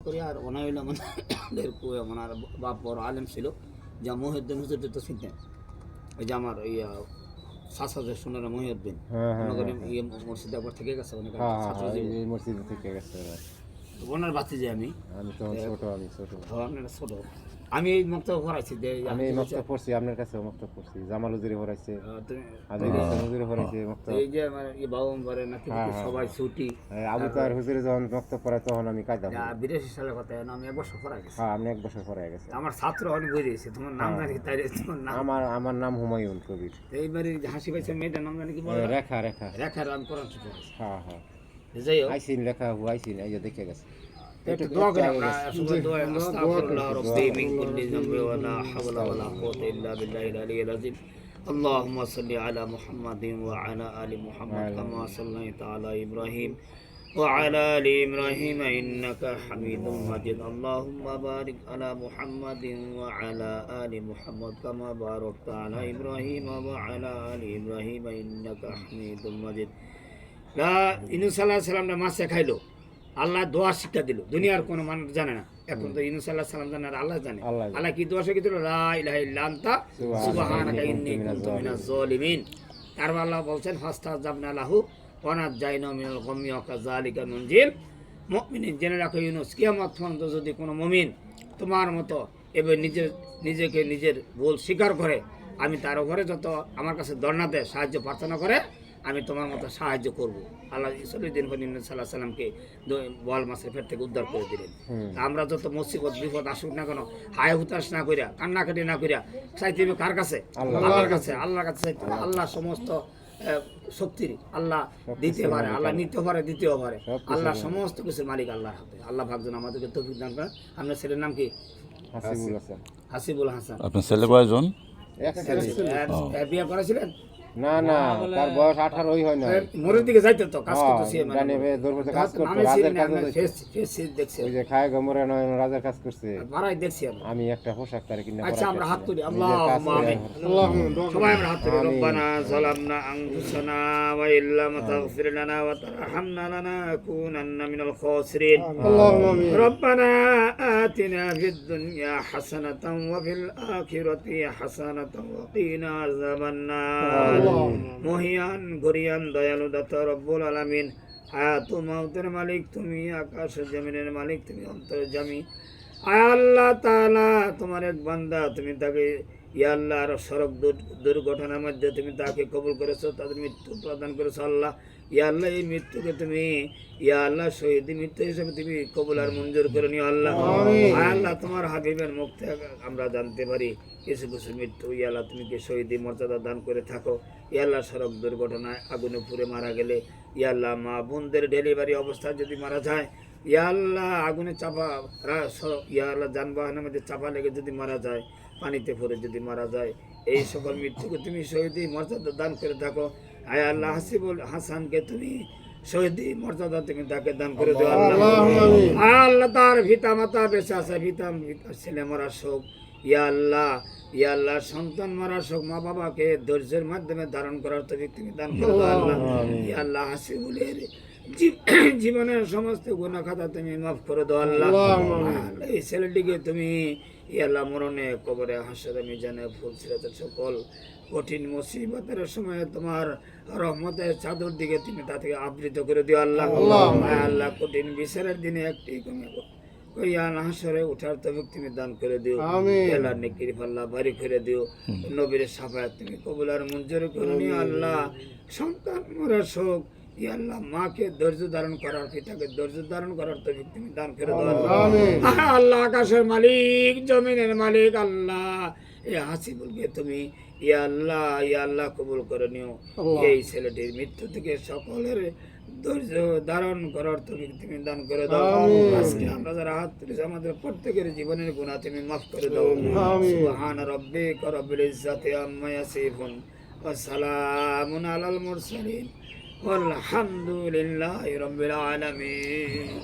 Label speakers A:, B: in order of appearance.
A: করি আর ওনা হইলো আমাদের ওনার বাপ বড় আলেম ছিল, যা মহিউদ্দিন হুজুরদের তো চিনতেন। ওই যে আমার ওই সাসাজের সোনার মহিউদ্দিন মসজিদ একবার থেকে গেছে, অনেক
B: মসজিদে থেকে গেছে।
A: ওনার বাতিজে আমি ছোট। আমি এই মক্তব্য পড়াইছি,
B: আমি মক্তব্য পড়ছি, আপনার কাছে মক্তব্য পড়ছি। জামাল হুজুরে পড়াইছে, হুজুরে পড়াইছে মক্তব্য।
A: এই যে বাবা করে নাকি সবাই ছুটি,
B: আবু তাহের হুজুরে যখন মক্তব্য পড়ায় তখন আমি কায়দা
A: 82 সালের কথা, আমি 1 বছর পড়াই গেছি।
B: হ্যাঁ, আপনি 1 বছর পড়ায় গেছে।
A: আমার ছাত্র অনেক বই রয়েছে। তোমার নাম জানি? তাই তোমার নাম?
B: আমার নাম হুমায়ুন কবির।
A: এইবারে হাসি পাইছে মেয়েটার নাম জানি কি বলে?
B: রেখা।
A: রেখার আমি কোরআন শিখে গেছি।
B: হ্যাঁ
A: যাই হোক,
B: আইসিন লেখা আইসিন, এই যে দেখে গেছে।
A: একটু দোয়া করি আমরা, সবাই দোয়া। আস্তাগফিরুল্লাহ রাব্বি মিন কুল্লি যামবি ওয়া লা হাওলা ওয়া লা কুওয়াতা ইল্লা বিল্লাহিল আলিয়্যিল আযীম। আল্লাহুম্মা সাল্লি আলা মুহাম্মাদিন ওয়া আলা আলি মুহাম্মাদ কামা সাল্লাইতা আলা ইব্রাহিম ওয়া আলা আলি ইব্রাহিম ইন্নাকা হামিদুম মাজিদ। আল্লাহুম্মা বারিক আলা মুহাম্মাদিন ওয়া আলা আলি মুহাম্মাদ কামা বারাকতা আলা ইব্রাহিম ওয়া আলা আলি ইব্রাহিম ইন্নাকা হামিদুম মাজিদ। ইউনূস আলাইহিস সালাম মাছে খাইলো, আল্লাহ দোয়া শিক্ষা দিল, দুনিয়ার কোনো মানুষ জানে না। এখন তো ইউনূস আলাইহিস সালাম জানে, আর আল্লাহ জানে। আল্লাহ কি দোয়া শিক্ষা দিল? লা ইলাহা ইল্লা আনতা সুবহানাকা ইন্নী কুনতু মিনাজ জালিমিন। তারপর আল্লাহ বলছেন ফাস্তাজাবনা লাহু ওয়া নাজাইনা মিনাল গাম্মি ওয়া কাযালিকা নুনজিল মুমিনিন। জেনে রাখো ইউনূস, কিয়ামত পর্যন্ত যদি কোনো মুমিন তোমার মতো এবার নিজেকে নিজের ভুল স্বীকার করে, আমি তার উপরে যত আমার কাছে দরনা দেয়, সাহায্য প্রার্থনা করে, আমি তোমার মতো সাহায্য করব। আল্লাহ ইসলামদিন সাল্লাহ সাল্লামকে বোয়াল মাছের পেট থেকে উদ্ধার করে দিলেন। আমরা যত মুসিবত বিপদ আসুক না কেন, হায় হুতাশ না করিয়া, কান্নাকাটি না করিয়া চাইতে হবে কার কাছে? আল্লাহর কাছে। আল্লাহর কাছে চাইতে হবে। আল্লাহ সমস্ত শক্তির, আল্লাহ দিতে পারে, আল্লাহ নিতে পারে, দিতেও পারে। আল্লাহ সমস্ত কিছুর মালিক আল্লাহর হাতে। আল্লাহ ভাগজন আমাদেরকে তৌফিক দান করেন। আপনার ছেলের নাম কি? হাসিবুল হাসান।
C: আপনার ছেলে কয়জন?
A: বিয়ে করেছিলেন?
B: না, তার বয়স 18 হয় না।
A: মোরের দিকে যাইতে তো কাজ করতেছি,
B: মানে দরবারে কাজ করতে, রাজের কাজ দেখছি। ওই যে খায় গমরে নয় রাজের কাজ করছে,
A: মারাই দেখছি
B: আমি একটা পোশাক তারে কিনা।
A: আচ্ছা, আমরা হাত তুলি। আল্লাহুম্মা আমিন। সবাই আমরা হাত তুলি। রব্বানা যালামনা আনফুসানা ওয়া ইল্লাম তাগফির লানা ওয়া তারহামনা লানাকুনান্না মিনাল খাসিরিন। আল্লাহুম্মা আমিন। রব্বানা আতিনা ফিদ দুনিয়া হাসানাতাও ওয়া ফিল আখিরাতি হাসানাতাও ওয়া কিনা আযাবান নার। মহিয়ান গরিয়ান দয়ালু দাতা রব্বুল আলামিন, হায়াত ও মাউতের মালিক তুমি, আকাশ ও জমিনের মালিক তুমি, অন্তর্যামী। আয় আল্লাহ তাআলা, তোমার এক বান্দা, তুমি তাকে ইয়া আল্লাহ আর সড়ক দুর্ঘটনার মধ্যে তুমি তাকে কবুল করেছো, তাদের মৃত্যু প্রদান করেছো। আল্লাহ ইয়া আল্লাহ, এই মৃত্যুকে তুমি ইয়া আল্লাহ শহীদ মৃত্যু হিসেবে তুমি কবুল আর মঞ্জুর করে নিও আল্লাহ। আয় আল্লাহ, তোমার হাবিবের মুখ থেকে আমরা জানতে পারি কিছু কিছু মৃত্যু ইয়া আল্লাহ তুমি কি শহীদ মর্যাদা দান করে থাকো। ইয়া আল্লাহ, সড়ক দুর্ঘটনায় আগুনে পুড়ে মারা গেলে, ইয়া আল্লাহ মা বোনদের ডেলিভারি অবস্থায় যদি মারা যায়, ইয়া আল্লাহ আগুনে চাপা, ইয়া আল্লাহ যানবাহনের মধ্যে চাপা লেগে যদি মারা যায়, পানিতে পড়ে যদি মারা যায়, এই সকল মৃত্যুকে তুমি শহীদি মর্যাদা দান করে থাকো। আয় আল্লাহ, হাসিবুল হাসানকে তুমি শহীদি মর্যাদা তুমি তাকে দান করে দেও আল্লাহ। আল্লাহ, তার পিতা মাতা বেঁচে আছে, পিতার ছেলে মরার শোক, ইয়া আল্লাহ সন্তান মারার শোক, মা বাবাকে ধৈর্যের মাধ্যমে ধারণ করার তৌফিক তুমি দান করে দাও আল্লাহ। ইয়া আল্লাহ, হাসিবুলের জীবনের সমস্ত গুনাহ খাতা তুমি মাফ করে দাও আল্লাহ। এই ছেলেটিকে তুমি ইয়া আল্লাহ মরণে, কবরে, হাসরে, মিজানে, ফুলসিরাতের সকল কঠিন মুসিবতের সময় তোমার রহমতের চাদর দিকে তুমি তা থেকে আবৃত করে দিও আল্লাহ। আল্লাহ, কঠিন বিচারের দিনে একটি হাসরে উঠার তৌফিক তুমি দান করে দিও। আল্লাহ, নেকির পাল্লা বাড়ি করে দিও। নবীর শাফায়াত তুমি কবুল আর মঞ্জুর করে নিও আল্লাহ। সন্তান মরার শোক, ইয়া আল্লাহ মাকে ধৈর্য ধারণ করার, পিতাকে ধৈর্য ধারণ করার তৌফিক তুমি দান করে দাও আল্লাহ। আল্লাহ, আকাশের মালিক, জমিনের মালিক আল্লাহ, এই হাসিবুলকে তুমি ইয়া আল্লাহ কবুল করে নিও। এই ছেলেটির মৃত্যু থেকে সকলের ধৈর্য ধারণ করার তৌফিক তুমি দান করে দাও। আজকে আমরা যারা হাত তুলেছি, আমাদের প্রত্যেকের জীবনের গুনাহ তুমি মাফ করে দাও। সুবহান রাব্বিকা রাব্বিল ইজ্জাতি আম্মা ইয়াসিফুন ওয়া সালামুন আলাল মুরসালিন والحمد لله رب العالمين.